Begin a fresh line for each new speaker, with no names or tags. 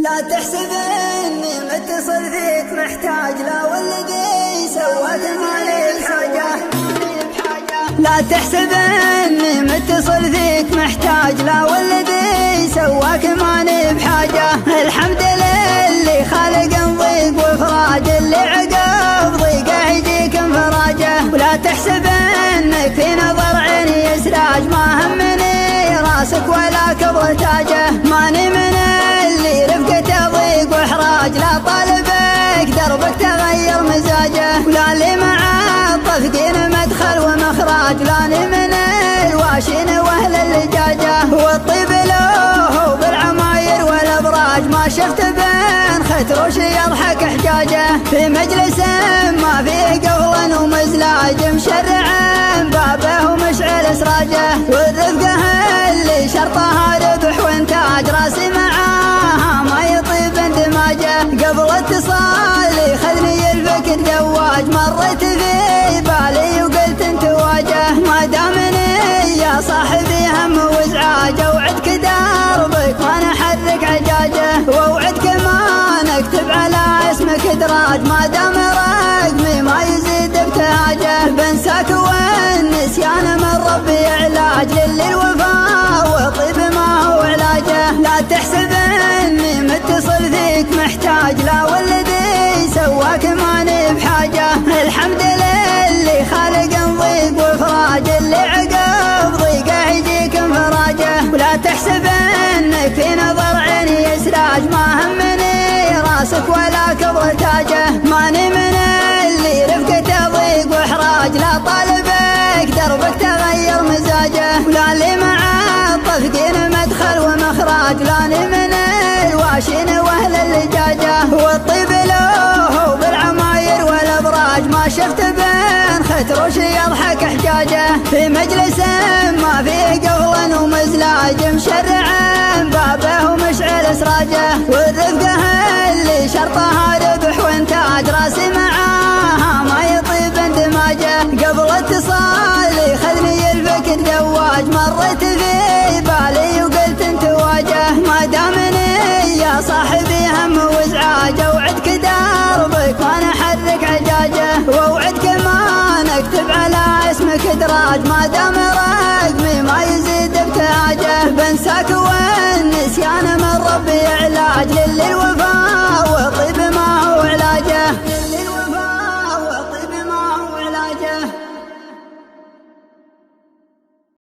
لا تحسب اني متصل فيك محتاج، لا والذي سواك مالي بحاجة. لا تحسب اني متصل فيك محتاج، لا والذي سواك ماني بحاجة. الحمد لله خالق ضيق وفراج، اللي عقب ضيقه يجيك انفراجه. ولا تحسب انك في نظر عيني سراج، ما همني راسك ولا كبر تاجه. ماني من اللي رفقته ضيق واحراج، لا طالبك دربك تغير مزاجه. ولا اللي مع الطفقين مدخل ومخراج، لاني من الواشين واهل اللجاجه. والطيب له بالعماير والابراج، ما شفت بين ختروش يضحك حجاجه. في مجلس ما فيه قول ومزلاج، مشرع بابه ومشعل اسراجه. والرفقه اللي شرطها ربح وانتاج، راسي معاها ما يطيب اندماجه. قبل اتصالي خذني الفكر زواج، مريت في بالي وقلت انت واجه. ما دامني يا صاحبي هم وازعاج، اوعدك دربك ما نحرك عجاجه. واوعدك ما نكتب على اسمك ادراج، ما دام رقمي ما يزيد ابتهاجه. بنساك والنسيان من ربي علاج، للي الوفاء وطيب ما هو علاجه. لا تحسب اني متصل فيك محتاج، لا والذي سواك ماني بحاجة. الحمد لله خالق ضيق وفراج، اللي عقب ضيقه يجيك انفراجه. ولا تحسب انك في نظر عيني سراج، ما همني راسك ولا كبر تاجه. ماني من اللي رفقته ضيق واحراج، لا طالبك دربك تغير مزاجه. ولا اللي مع الطفقين مدخل ومخراج، لاني من الواشين واهل اللجاجه. والطيب له بالعماير والابراج، ما شفت بين ختروش يضحك حجاجه. في مجلس ما فيه قول ومزلاج، مشرع بابه ومشعل اسراجه. والرفقه اللي شرطها ربح وانتاج، راسي معاها ما يطيب اندماجه. قبل اتصالي خذني الفكر زواج، مريت في بالي وقلت انت واجه. ما دامني يا صاحبي هم وازعاج، اوعدك دربك ما نحرك عجاجه. واوعدك ما نكتب على اسمك ادراج، ما دام رقمي ما يزيد ابتهاجه. بنساك والنسيان من ربي علاج، للي الوفاء